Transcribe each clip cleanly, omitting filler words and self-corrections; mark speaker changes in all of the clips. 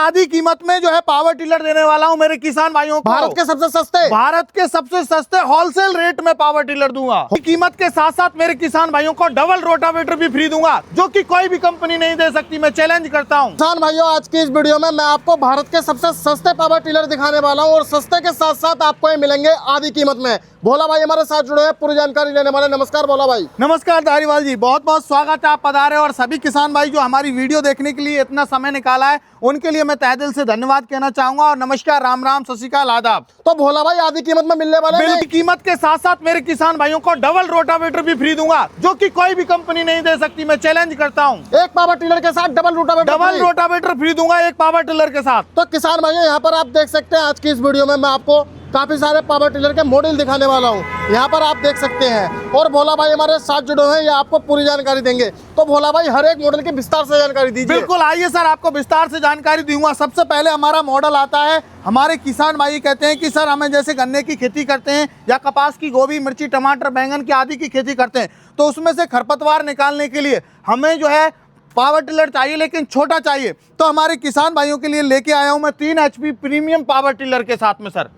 Speaker 1: आधी कीमत में जो है पावर टिलर देने वाला हूं मेरे किसान भाइयों को।
Speaker 2: भारत के सबसे सस्ते
Speaker 1: होलसेल रेट में पावर टिलर दूंगा। कीमत के साथ साथ मेरे किसान भाइयों को डबल रोटावेटर भी फ्री दूंगा, जो कि कोई भी कंपनी नहीं दे सकती। मैं चैलेंज करता हूं
Speaker 2: किसान भाइयों, आज की इस वीडियो में मैं आपको भारत के सबसे सस्ते पावर टिलर दिखाने वाला हूं और सस्ते के साथ साथ आपको ये मिलेंगे आधी कीमत में। भोला भाई हमारे साथ जुड़े हैं पूरी जानकारी लेने वाले। नमस्कार भोला भाई।
Speaker 1: नमस्कार धारीवाल जी, बहुत बहुत स्वागत है, आप पधारे। और सभी किसान भाई जो हमारी वीडियो देखने के लिए इतना समय निकाला है, उनके लिए मैं तहे दिल से धन्यवाद कहना चाहूंगा। और नमस्कार, राम राम, सत श्री अकाल, आदाब।
Speaker 2: तो भोला भाई आधी कीमत में मिलने वाले हैं।
Speaker 1: कीमत के साथ साथ मेरे किसान भाइयों को डबल रोटावेटर भी फ्री दूंगा, जो कि कोई भी कंपनी नहीं दे सकती। मैं चैलेंज करता हूं,
Speaker 2: एक पावर टिलर के साथ डबल रोटावेटर
Speaker 1: फ्री दूंगा, एक पावर टिलर के साथ।
Speaker 2: तो किसान भाइयों, यहाँ पर आप देख सकते हैं आज की इस वीडियो में मैं आपको काफी सारे पावर टिलर के मॉडल दिखाने वाला हूँ। यहाँ पर आप देख सकते हैं और भोला भाई हमारे साथ जुड़े हैं, ये आपको पूरी जानकारी देंगे। तो भोला भाई हर एक मॉडल की विस्तार से जानकारी दीजिए।
Speaker 1: बिल्कुल, आइए सर, आपको विस्तार से जानकारी दूंगा। सबसे पहले हमारा मॉडल आता है, हमारे किसान भाई कहते हैं कि सर हमें जैसे गन्ने की खेती करते हैं या कपास की, गोभी, मिर्ची, टमाटर, बैंगन की आदि की खेती करते हैं, तो उसमें से खरपतवार निकालने के लिए हमें जो है पावर टिलर चाहिए, लेकिन छोटा चाहिए। तो हमारे किसान भाइयों के लिए लेके आया हूं मैं 3 HP प्रीमियम पावर टिलर के साथ में सर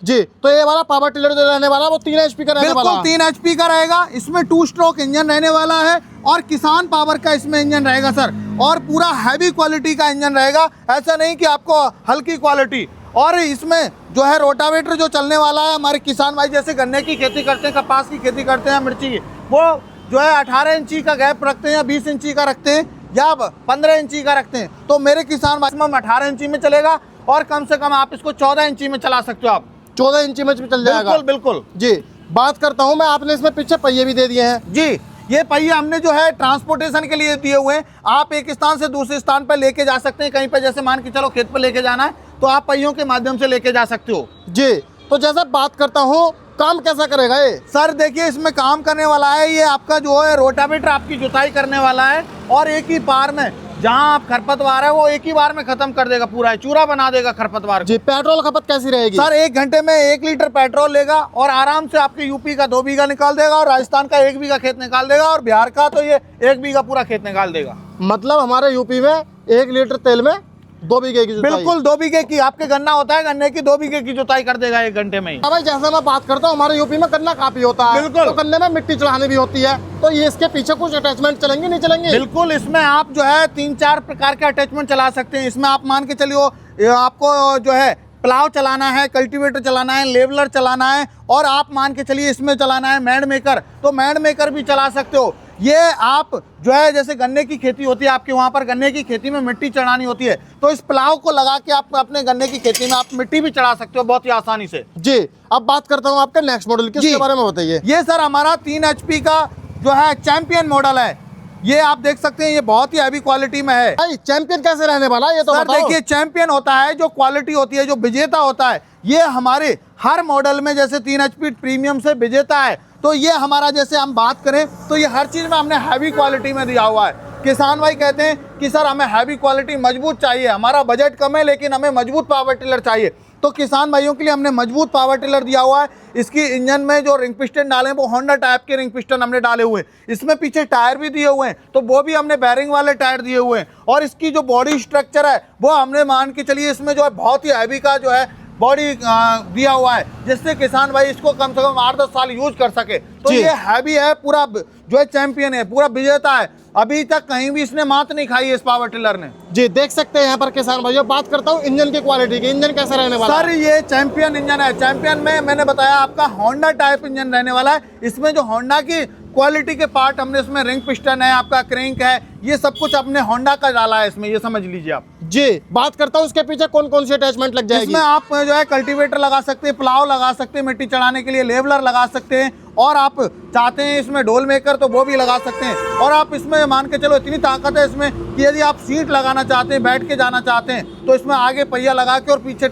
Speaker 2: जी। तो ये वाला पावर टिलर जो रहने वाला वो 3 HP का रहने वाला।
Speaker 1: बिल्कुल 3 HP का रहेगा। इसमें 2 स्ट्रोक इंजन रहने वाला है और किसान पावर का इसमें इंजन रहेगा सर, और पूरा हैवी क्वालिटी का इंजन रहेगा, ऐसा नहीं कि आपको हल्की क्वालिटी। और इसमें जो है रोटावेटर जो चलने वाला है, हमारे किसान भाई जैसे गन्ने की खेती करते हैं, कपास की खेती करते हैं, मिर्ची की, वो जो है 18 इंची का गैप रखते हैं या 20 इंची का रखते हैं या 15 इंची का रखते हैं। तो मेरे किसान मैक्सिमम 18 इंची में चलेगा, और कम से कम आप इसको 14 इंची में चला सकते हो। आप
Speaker 2: 14 इंची में चल जाएगा।
Speaker 1: बिल्कुल
Speaker 2: जी। बात करता हूं मैं, आपने इसमें पीछे पहिए भी दे दिए हैं
Speaker 1: जी। ये पहिए हमने जो है ट्रांसपोर्टेशन के लिए दिए हुए हैं। आप एक स्थान से दूसरे स्थान पर लेके जा सकते हैं। कहीं पर जैसे मान के चलो खेत पर लेके जाना है, तो आप पहियों के माध्यम से लेके जा सकते हो
Speaker 2: जी। तो जैसा बात करता हूँ, काम कैसा करेगा ये?
Speaker 1: सर देखिए, इसमें काम करने वाला है, ये आपका जो है रोटावेटर आपकी जुताई करने वाला है, और एक ही बार में जहां आप खरपतवार है वो एक ही बार में खत्म कर देगा, पूरा चूरा बना देगा खरपतवार
Speaker 2: जी। पेट्रोल खपत कैसी रहेगी?
Speaker 1: सर 1 घंटे में 1 लीटर पेट्रोल लेगा, और आराम से आपके यूपी का 2 बीघा निकाल देगा, और राजस्थान का 1 बीघा खेत निकाल देगा, और बिहार का तो ये 1 बीघा पूरा खेत निकाल देगा।
Speaker 2: मतलब हमारे यूपी में 1 लीटर तेल में 2 बीघे की जुताई।
Speaker 1: बिल्कुल 2 बीघे की, आपके गन्ना होता है, गन्ने की 2 बीघे की जुताई कर देगा 1 घंटे में ही।
Speaker 2: भाई जैसे मैं बात करता हूँ, हमारे यूपी में गन्ना काफी होता है।
Speaker 1: बिल्कुल।
Speaker 2: तो गन्ने में मिट्टी चढ़ानी भी होती है, तो ये इसके पीछे कुछ अटैचमेंट चलेंगे नहीं चलेंगे?
Speaker 1: बिल्कुल, इसमें आप जो है 3-4 प्रकार के अटैचमेंट चला सकते हैं। इसमें आप मान के चलिए आपको जो है प्लाव चलाना है, कल्टीवेटर चलाना है, लेवलर चलाना है, और आप मान के चलिए इसमें चलाना है मैंड मेकर, तो मैंड मेकर भी चला सकते हो। ये आप जो है जैसे गन्ने की खेती होती है आपके वहाँ पर, गन्ने की खेती में मिट्टी चढ़ानी होती है, तो इस प्लाव को लगा के आप अपने गन्ने की खेती में आप मिट्टी भी चढ़ा सकते हो बहुत ही आसानी से
Speaker 2: जी। अब बात करता हूँ आपके नेक्स्ट मॉडल की, उसके बारे में बताइए।
Speaker 1: ये सर हमारा 3 HP का जो है चैंपियन मॉडल है। ये आप देख सकते हैं, ये बहुत ही हैवी क्वालिटी में है।
Speaker 2: भाई चैंपियन कैसे रहने वाला है ये तो
Speaker 1: सर
Speaker 2: बताओ।
Speaker 1: देखिए, चैंपियन होता है जो क्वालिटी होती है, जो विजेता होता है, ये हमारे हर मॉडल में जैसे 3 HP प्रीमियम से विजेता है। तो ये हमारा जैसे हम बात करें तो ये हर चीज़ में हमने हैवी क्वालिटी में दिया हुआ है। किसान भाई कहते हैं कि सर हमें हैवी क्वालिटी मजबूत चाहिए, हमारा बजट कम है लेकिन हमें मजबूत पावर टिलर चाहिए, तो किसान भाइयों के लिए हमने मजबूत पावर टिलर दिया हुआ है। इसकी इंजन में जो रिंग पिस्टन डाले हैं वो होंडा टाइप के रिंग पिस्टन हमने डाले हुए हैं। इसमें पीछे टायर भी दिए हुए हैं, तो वो भी हमने बैरिंग वाले टायर दिए हुए हैं। और इसकी जो बॉडी स्ट्रक्चर है वो हमने मान के चलिए इसमें जो है बहुत ही हैवी का जो है बॉडी दिया हुआ है, जिससे किसान भाई इसको कम से कम 8-10 साल यूज कर सके। तो ये हैवी है, पूरा जो है चैंपियन है, पूरा विजेता है। अभी तक कहीं भी इसने मात नहीं खाई है इस पावर टिलर ने
Speaker 2: जी। देख सकते हैं यहाँ पर किसान भाइयों। बात करता हूँ इंजन की क्वालिटी की, इंजन कैसा रहने वाला है?
Speaker 1: सर ये चैंपियन इंजन है। चैंपियन में मैंने बताया आपका होंडा टाइप इंजन रहने वाला है। इसमें जो होंडा की क्वालिटी के पार्ट हमने इसमें रिंग पिस्टन है, आपका क्रैंक है, ये सब कुछ अपने होंडा का डाला है इसमें, ये समझ लीजिए आप
Speaker 2: जी। बात करता हूँ इसके पीछे कौन कौन सी अटैचमेंट लग जाएगी?
Speaker 1: इसमें आप जो है कल्टीवेटर लगा सकते हैं, प्लाव लगा सकते हैं मिट्टी चढ़ाने के लिए, लेवलर लगा सकते हैं, और आप चाहते हैं इसमें डोल मेकर तो वो भी लगा सकते हैं। और आप इसमें मान के चलो इतनी ताकत है इसमें कि यदि आप सीट लगाना चाहते हैं, बैठ के जाना चाहते हैं, तो इसमें आगे पहिया लगा के और पीछे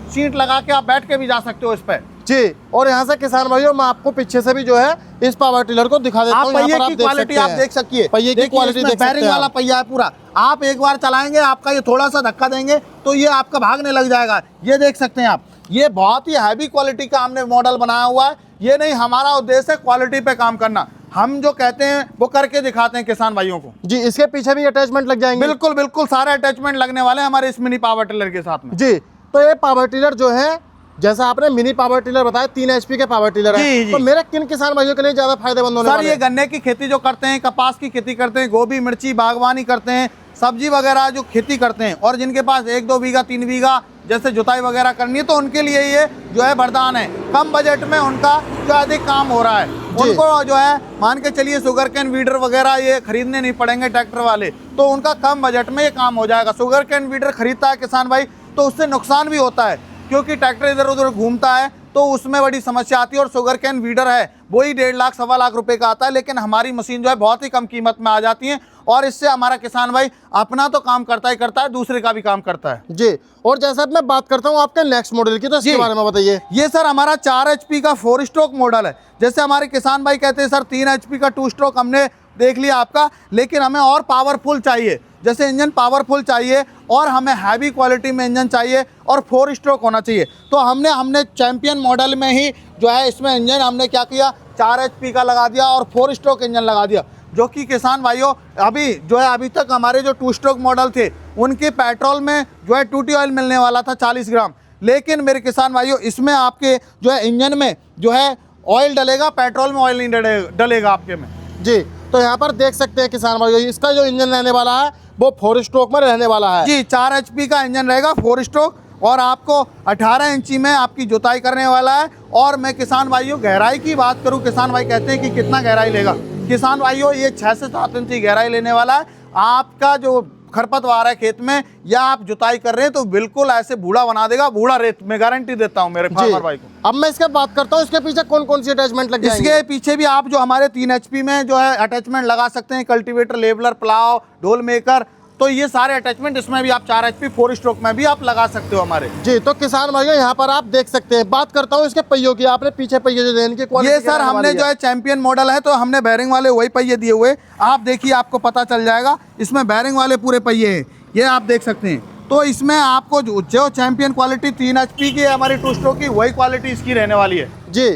Speaker 1: सीट लगा के आप बैठ के भी जा सकते हो इस पर
Speaker 2: जी। और यहाँ से किसान भाइयों मैं आपको पीछे से भी जो है इस पावर टिलर को दिखा देता हूँ।
Speaker 1: पहिए की क्वालिटी आप देख सकिए,
Speaker 2: पहिए की क्वालिटी देख सकते हैं।
Speaker 1: बैरिंग वाला पहिया है पूरा। आप एक बार चलाएंगे, आपका ये थोड़ा सा धक्का देंगे तो ये आपका भागने लग जाएगा। ये देख सकते हैं आप, ये बहुत ही हैवी क्वालिटी का हमने मॉडल बनाया हुआ है। ये नहीं, हमारा उद्देश्य है क्वालिटी पे काम करना। हम जो कहते हैं वो करके दिखाते हैं किसान भाइयों को।
Speaker 2: जी, इसके पीछे भी अटैचमेंट लग जाएंगे?
Speaker 1: बिल्कुल बिल्कुल, सारे अटैचमेंट लगने वाले हैं हमारे इस मिनी पावर टिलर के साथ में।
Speaker 2: जी, तो ये पावर टिलर जो है, जैसा आपने मिनी पावर टिलर बताया, 3 HP के पावर टिलर है,
Speaker 1: जी, जी।
Speaker 2: तो मेरे किन किसान भाइयों के लिए ज्यादा फायदेमंद होने
Speaker 1: सर
Speaker 2: वाले
Speaker 1: ये
Speaker 2: हैं?
Speaker 1: गन्ने की खेती जो करते हैं, कपास की खेती करते हैं, गोभी मिर्ची बागवानी करते हैं, सब्जी वगैरह जो खेती करते हैं, और जिनके पास 1-2 बीघा 3 बीघा जैसे जुताई वगैरह करनी है, तो उनके लिए ये जो है वरदान है। कम बजट में उनका जो अधिक काम हो रहा है, उनको जो है मान के चलिए शुगर कैन वीडर वगैरह ये खरीदने नहीं पड़ेंगे ट्रैक्टर वाले, तो उनका कम बजट में ये काम हो जाएगा। शुगर कैन वीडर खरीदता है किसान भाई तो उससे नुकसान भी होता है, क्योंकि ट्रैक्टर इधर उधर घूमता है तो उसमें बड़ी समस्या आती है। और शुगर कैन वीडर है वही 1.5 लाख 1.25 लाख रुपए का आता है, लेकिन हमारी मशीन जो है बहुत ही कम कीमत में आ जाती है, और इससे हमारा किसान भाई अपना तो काम करता ही करता है, दूसरे का भी काम करता है।
Speaker 2: जी, और जैसा मैं बात करता हूँ आपके नेक्स्ट मॉडल की, तो इसके बारे में बताइए।
Speaker 1: ये सर हमारा 4 HP का 4 स्ट्रोक मॉडल है। जैसे हमारे किसान भाई कहते हैं सर 3 HP का 2 स्ट्रोक हमने देख लिया आपका, लेकिन हमें और पावरफुल चाहिए, जैसे इंजन पावरफुल चाहिए और हमें हैवी क्वालिटी में इंजन चाहिए और 4 स्ट्रोक होना चाहिए, तो हमने चैंपियन मॉडल में ही जो है इसमें इंजन हमने क्या किया, 4 HP का लगा दिया और 4 स्ट्रोक इंजन लगा दिया, जो कि किसान भाइयों अभी तक हमारे जो 2 स्ट्रोक मॉडल थे उनके पेट्रोल में जो है टूटी ऑयल मिलने वाला था 40 ग्राम, लेकिन मेरे किसान भाइयों इसमें आपके जो है इंजन में जो है ऑयल डलेगा, पेट्रोल में ऑयल नहीं डलेगा आपके में।
Speaker 2: जी, तो यहाँ पर देख सकते हैं किसान भाइयों, इसका जो इंजन रहने वाला है वो 4 स्ट्रोक में रहने वाला है।
Speaker 1: जी, 4 HP का इंजन रहेगा 4 स्ट्रोक, और आपको 18 इंची में आपकी जुताई करने वाला है। और मैं किसान भाइयों गहराई की बात करूं, किसान भाई कहते हैं कि कितना गहराई लेगा, किसान भाइयों ये 6 से 7 इंच की गहराई लेने वाला है। आपका जो खरपतवार है खेत में या आप जुताई कर रहे हैं तो बिल्कुल ऐसे बूढ़ा बना देगा, बूढ़ा रेत, मैं गारंटी देता हूं मेरे फार्मर भाई को।
Speaker 2: अब मैं इसके बात करता हूं, इसके पीछे कौन कौन सी अटैचमेंट लग जाएंगे?
Speaker 1: इसके पीछे भी आप जो हमारे 3 HP में जो है अटैचमेंट लगा सकते हैं, कल्टीवेटर, लेवलर, प्लाव, ढोल मेकर, तो ये सारे अटैचमेंट इसमें भी आप 4 HP 4 स्ट्रोक में भी आप लगा सकते हो हमारे।
Speaker 2: जी, तो किसान भाइयों यहाँ पर आप देख सकते हैं। बात करता हूँ इसके पहियों की, आपने पीछे पहिए जो इनकी क्वालिटी,
Speaker 1: ये सर हमने जो है चैंपियन मॉडल है तो हमने बैरिंग वाले वही पहिए दिए हुए, आप देखिए आपको पता चल जाएगा, इसमें बैरिंग वाले पूरे पहिए हैं, ये आप देख सकते हैं। तो इसमें आपको जो चैंपियन क्वालिटी 3 HP की है हमारी 2 स्ट्रोक की, वही क्वालिटी इसकी रहने वाली है।
Speaker 2: जी,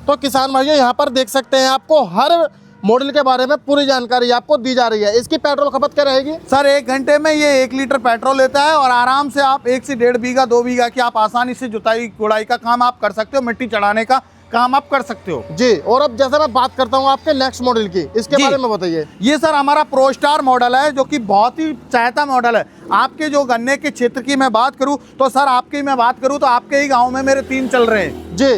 Speaker 2: तो किसान भाइयों यहाँ पर देख सकते हैं, आपको हर मॉडल के बारे में पूरी जानकारी आपको दी जा रही है। इसकी पेट्रोल खपत क्या रहेगी?
Speaker 1: सर 1 घंटे में ये 1 लीटर पेट्रोल लेता है, और आराम से आप 1 से 1.5 बीघा 2 बीघा की आप आसानी से जुताई गुड़ाई का काम आप कर सकते हो, मिट्टी चढ़ाने का काम आप कर सकते हो।
Speaker 2: जी, और अब जैसे मैं बात करता हूँ आपके नेक्स्ट मॉडल की, इसके बारे में बताइए।
Speaker 1: ये सर हमारा प्रो स्टार मॉडल है, जो कि बहुत ही चाहता मॉडल है। आपके जो गन्ने के क्षेत्र की मैं बात करूँ तो सर आपकी मैं बात करूँ तो आपके ही गाँव में मेरे 3 चल रहे हैं।
Speaker 2: जी,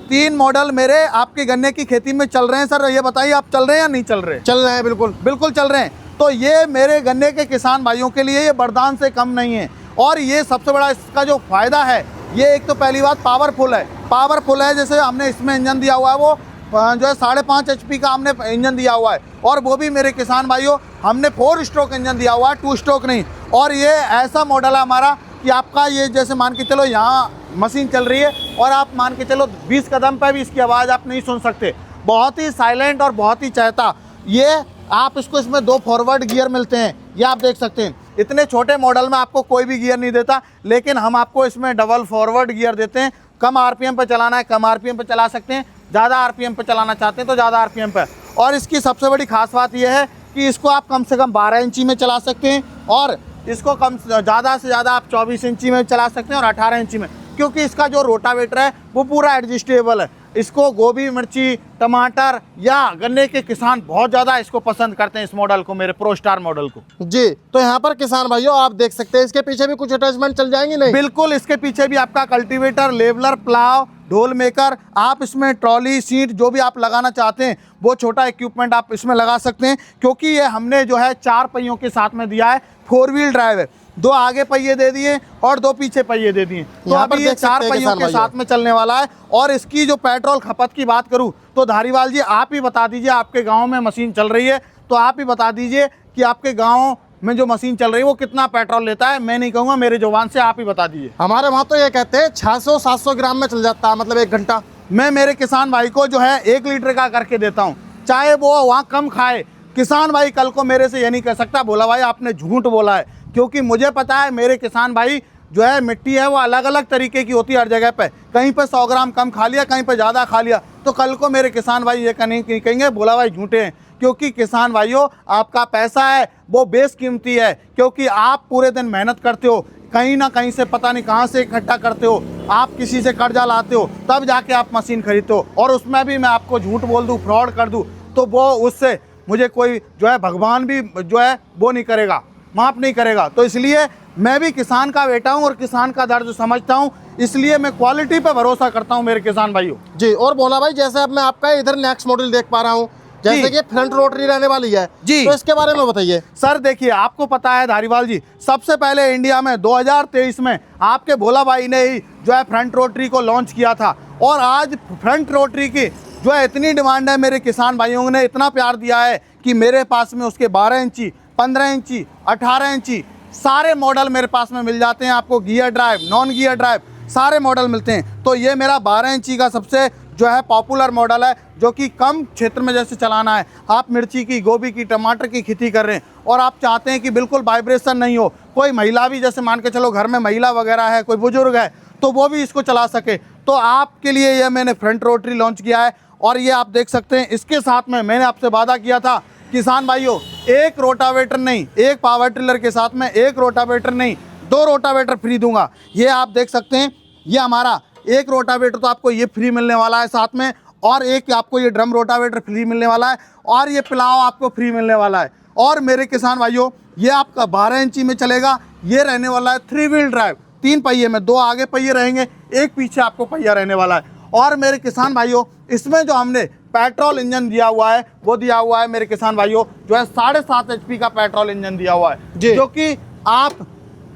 Speaker 1: 3 मॉडल मेरे आपके गन्ने की खेती में चल रहे हैं। सर ये बताइए आप चल रहे हैं या नहीं चल रहे?
Speaker 2: चल रहे हैं, बिल्कुल
Speaker 1: बिल्कुल चल रहे हैं। तो ये मेरे गन्ने के किसान भाइयों के लिए ये वरदान से कम नहीं है। और ये सबसे बड़ा इसका जो फायदा है, ये एक तो पहली बात पावरफुल है। जैसे हमने इसमें इंजन दिया हुआ है वो जो है 5.5 HP का हमने इंजन दिया हुआ है, और वो भी मेरे किसान भाइयों हमने 4 स्ट्रोक इंजन दिया हुआ है, 2 स्ट्रोक नहीं। और ये ऐसा मॉडल है हमारा कि आपका ये जैसे मान के चलो यहाँ मशीन चल रही है और आप मान के चलो 20 कदम पर भी इसकी आवाज़ आप नहीं सुन सकते, बहुत ही साइलेंट और बहुत ही चहता। ये आप इसमें 2 फॉरवर्ड गियर मिलते हैं, ये आप देख सकते हैं। इतने छोटे मॉडल में आपको कोई भी गियर नहीं देता, लेकिन हम आपको इसमें डबल फॉरवर्ड गियर देते हैं। कम RPM पर चलाना है कम RPM पर चला सकते हैं, ज़्यादा RPM पर चलाना चाहते हैं तो ज़्यादा RPM पर। और इसकी सबसे बड़ी खास बात यह है कि इसको आप कम से कम 12 इंची में चला सकते हैं, और इसको ज़्यादा से ज़्यादा आप 24 इंची में चला सकते हैं और 18 इंची में, क्योंकि इसका जो रोटावेटर है वो पूरा एडजस्टेबल है। इसको गोभी मिर्ची टमाटर या गन्ने के किसान बहुत ज़्यादा इसको पसंद करते हैं, इस मॉडल को, मेरे प्रो स्टार मॉडल को।
Speaker 2: जी, तो यहाँ पर किसान भाइयों आप देख सकते हैं, इसके पीछे भी कुछ अटैचमेंट चल जाएंगे? नहीं,
Speaker 1: बिल्कुल, इसके पीछे भी आपका कल्टीवेटर, लेवलर, प्लाव, ढोल मेकर, आप इसमें ट्रॉली सीट जो भी आप लगाना चाहते हैं वो छोटा इक्विपमेंट आप इसमें लगा सकते हैं, क्योंकि ये हमने जो है 4 पहियों के साथ में दिया है। 4 व्हील ड्राइव है, 2 आगे पहिए दे दिए और 2 पीछे पहिए दे दिए, तो अभी ये 4 पहियों के साथ में चलने वाला है। और इसकी जो पेट्रोल खपत की बात करूं तो धारीवाल जी आप ही बता दीजिए, आपके गांव में मशीन चल रही है तो आप ही बता दीजिए कि आपके गांव में जो मशीन चल रही है वो कितना पेट्रोल लेता है। मैं नहीं कहूँगा, मेरे जुबान से आप ही बता दीजिए।
Speaker 2: हमारे वहाँ तो ये कहते हैं 600-700 ग्राम में चल जाता है, मतलब 1 घंटा।
Speaker 1: मैं मेरे किसान भाई को जो है 1 लीटर का करके देता हूँ, चाहे वो वहाँ कम खाए। किसान भाई कल को मेरे से ये नहीं कह सकता बोला भाई आपने झूठ बोला है, क्योंकि मुझे पता है मेरे किसान भाई जो है मिट्टी है वो अलग अलग तरीके की होती है हर जगह पे, कहीं पे 100 ग्राम कम खा लिया, कहीं पे ज़्यादा खा लिया, तो कल को मेरे किसान भाई ये कहेंगे भोला भाई झूठे हैं। क्योंकि किसान भाइयों, आपका पैसा है वो बेशकीमती है, क्योंकि आप पूरे दिन मेहनत करते हो, कहीं ना कहीं से पता नहीं कहाँ से इकट्ठा करते हो, आप किसी से कर्जा लाते हो, तब जाके आप मशीन खरीदते हो। और उसमें भी मैं आपको झूठ बोल दूँ, फ्रॉड कर दूँ, तो वो उससे मुझे कोई जो है भगवान भी जो है वो नहीं करेगा, माफ़ नहीं करेगा। तो इसलिए मैं भी किसान का बेटा हूँ और किसान का दर्द समझता हूँ, इसलिए मैं क्वालिटी पे भरोसा करता हूँ मेरे किसान भाइयों
Speaker 2: जी। और भोला भाई, जैसे अब मैं आपका इधर नेक्स्ट मॉडल देख पा रहा हूँ, जैसे कि फ्रंट रोटरी रहने वाली है
Speaker 1: जी,
Speaker 2: तो इसके बारे में बताइए।
Speaker 1: सर देखिए, आपको पता है धारीवाल जी, सबसे पहले इंडिया में 2023 में आपके भोला भाई ने ही जो है फ्रंट रोटरी को लॉन्च किया था। और आज फ्रंट रोटरी की जो है इतनी डिमांड है, मेरे किसान भाइयों ने इतना प्यार दिया है कि मेरे पास में उसके 12 इंची, 15 इंची, 18 इंची सारे मॉडल मेरे पास में मिल जाते हैं। आपको gear drive, non gear drive सारे मॉडल मिलते हैं। तो ये मेरा 12 इंची का सबसे जो है पॉपुलर मॉडल है, जो कि कम क्षेत्र में जैसे चलाना है, आप मिर्ची की, गोभी की, टमाटर की खेती कर रहे हैं और आप चाहते हैं कि बिल्कुल वाइब्रेशन नहीं हो, कोई महिला भी जैसे मान के चलो घर में महिला वगैरह है, कोई बुजुर्ग है, तो वो भी इसको चला सके, तो आपके लिए ये मैंने फ्रंट रोटरी लॉन्च किया है। और ये आप देख सकते हैं, इसके साथ में मैंने आपसे वादा किया था किसान भाइयों, एक रोटावेटर नहीं, एक पावर टिलर के साथ में एक रोटावेटर नहीं, 2 रोटावेटर फ्री दूंगा। ये आप देख सकते हैं, ये हमारा एक रोटावेटर तो आपको ये फ्री मिलने वाला है साथ में, और एक आपको ये ड्रम रोटावेटर फ्री मिलने वाला है, और ये प्लाव आपको फ्री मिलने वाला है। और मेरे किसान भाइयों, ये आपका 12 इंची में चलेगा, ये रहने वाला है 3 व्हील ड्राइव, 3 पहिए में, 2 आगे पहिए रहेंगे, एक पीछे आपको पहिया रहने वाला है। और मेरे किसान भाइयों, इसमें जो हमने पेट्रोल इंजन दिया हुआ है वो दिया हुआ है मेरे किसान भाइयों, जो है 7.5 HP का पेट्रोल इंजन दिया हुआ है, जो कि आप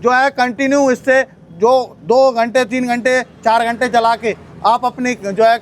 Speaker 1: जो है कंटिन्यू इससे जो 2 घंटे, 3 घंटे, 4 घंटे चला के आप अपनी जो है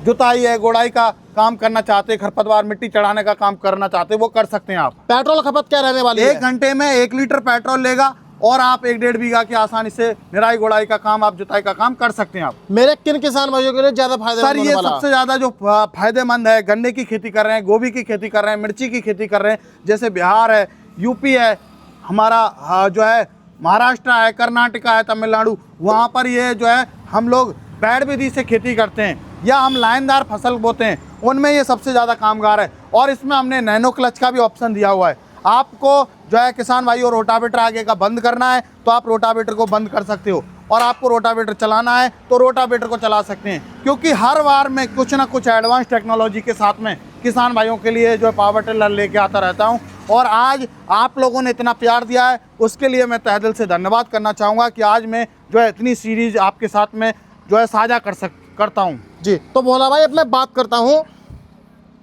Speaker 1: जुताई है, गोड़ाई का काम करना चाहते, खरपतवार मिट्टी चढ़ाने का काम करना चाहते, वो कर सकते हैं आप।
Speaker 2: पेट्रोल खपत क्या रहने वाली है?
Speaker 1: 1 घंटे में 1 लीटर पेट्रोल लेगा और आप 1-1.5 बीघा की आसानी से निराई गोड़ाई का काम, आप जुताई का काम कर सकते हैं आप।
Speaker 2: मेरे किन किसान भाइयों के लिए ज्यादा फायदेमंद
Speaker 1: सर, ये सबसे ज्यादा जो फायदेमंद है, गन्ने की खेती कर रहे हैं, गोभी की खेती कर रहे हैं, मिर्ची की खेती कर रहे हैं, जैसे बिहार है, यूपी है, हमारा जो है महाराष्ट्र है, कर्नाटका है, तमिलनाडु, वहाँ पर ये जो है हम लोग पैड विधि से खेती करते हैं या हम लाइनदार फसल बोते हैं, उनमें ये सबसे ज़्यादा कामगार है। और इसमें हमने नैनो क्लच का भी ऑप्शन दिया हुआ है। आपको जो है किसान भाई, और रोटावेटर आगे का बंद करना है तो आप रोटावेटर को बंद कर सकते हो, और आपको रोटावेटर चलाना है तो रोटावेटर को चला सकते हैं। क्योंकि हर बार मैं कुछ ना कुछ एडवांस टेक्नोलॉजी के साथ में किसान भाइयों के लिए जो है पावर टिलर लेके आता रहता हूं। और आज आप लोगों ने इतना प्यार दिया है, उसके लिए मैं तहे दिल से धन्यवाद करना चाहूँगा कि आज मैं जो है इतनी सीरीज आपके साथ में जो है साझा करता हूँ
Speaker 2: जी। तो भोला भाई, अब मैं बात करता हूँ,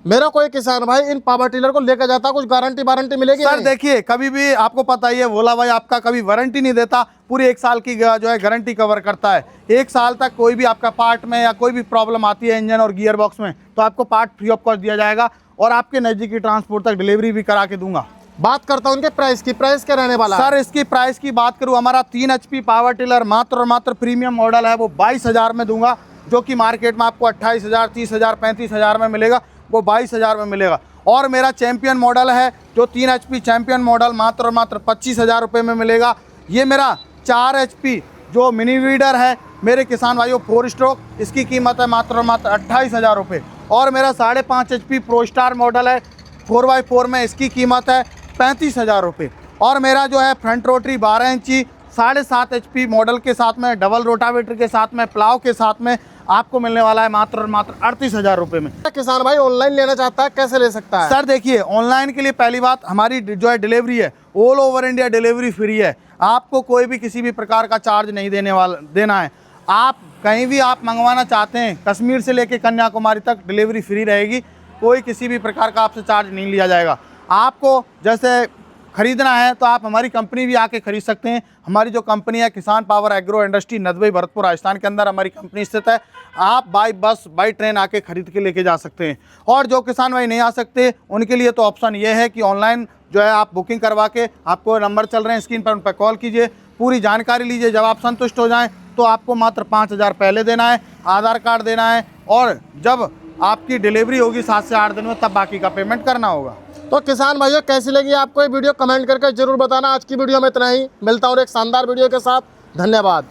Speaker 2: मेरा कोई किसान भाई इन पावर टिलर को लेकर जाता, कुछ गारंटी वारंटी मिलेगी?
Speaker 1: सर देखिए, कभी भी आपको पता ही है भोला भाई आपका कभी वारंटी नहीं देता, पूरी 1 साल की जो है गारंटी कवर करता है। 1 साल तक कोई भी आपका पार्ट में या कोई भी प्रॉब्लम आती है इंजन और गियर बॉक्स में, तो आपको पार्ट फ्री ऑफ कॉस्ट दिया जाएगा और आपके नज़दीकी ट्रांसपोर्ट तक डिलीवरी भी करा के दूंगा।
Speaker 2: बात करता हूँ उनके प्राइस की, प्राइस क्या रहने वाला?
Speaker 1: सर इसकी प्राइस की बात करूँ, हमारा 3 HP पावर टिलर मात्र और मात्र प्रीमियम मॉडल है, वो 22,000 में दूंगा, जो कि मार्केट में आपको 28,000, 30,000, 35,000 में मिलेगा, वो 22,000 में मिलेगा। और मेरा चैंपियन मॉडल है जो 3 HP चैंपियन मॉडल मात्र और मात्र 25,000 रुपये में मिलेगा। ये मेरा 4 HP जो मिनी वीडर है मेरे किसान भाइयों 4 स्ट्रोक, इसकी कीमत है मात्र और मात्र 28,000 रुपये। और मेरा 5.5 HP प्रो स्टार मॉडल है 4x4 में, इसकी कीमत है 35,000 रुपये। और मेरा जो है फ्रंट रोटरी 12 इंची 7.5 HP मॉडल के साथ में, डबल रोटावेटर के साथ में, प्लाव के साथ में आपको मिलने वाला है मात्र और मात्र 38,000 रुपये में।
Speaker 2: किसान भाई ऑनलाइन लेना चाहता है, कैसे ले सकता है?
Speaker 1: सर देखिए, ऑनलाइन के लिए पहली बात, हमारी जो है डिलीवरी है all over India delivery free है। आपको कोई भी किसी भी प्रकार का चार्ज नहीं देना है। आप कहीं भी आप मंगवाना चाहते हैं, कश्मीर से लेकर कन्याकुमारी तक डिलीवरी फ्री रहेगी, कोई किसी भी प्रकार का आपसे चार्ज नहीं लिया जाएगा। आपको जैसे खरीदना है तो आप हमारी कंपनी भी आके खरीद सकते हैं। हमारी जो कंपनी है किसान power agro industry, Nadbai, Bharatpur, Rajasthan के अंदर हमारी कंपनी स्थित है। आप बाई बस, बाई ट्रेन आके खरीद के लेके जा सकते हैं। और जो किसान भाई नहीं आ सकते, उनके लिए तो ऑप्शन ये है कि ऑनलाइन जो है आप बुकिंग करवा के, आपको नंबर चल रहे हैं स्क्रीन पर, उन पर कॉल कीजिए, पूरी जानकारी लीजिए। जब आप संतुष्ट हो जाएँ तो आपको मात्र 5,000 पहले देना है, आधार कार्ड देना है, और जब आपकी डिलीवरी होगी 7 से 8 दिन में, तब बाकी का पेमेंट करना होगा।
Speaker 2: तो किसान भाइयों, कैसी लगी आपको ये वीडियो कमेंट करके जरूर बताना। आज की वीडियो में इतना ही, मिलता हूँ एक शानदार वीडियो के साथ। धन्यवाद।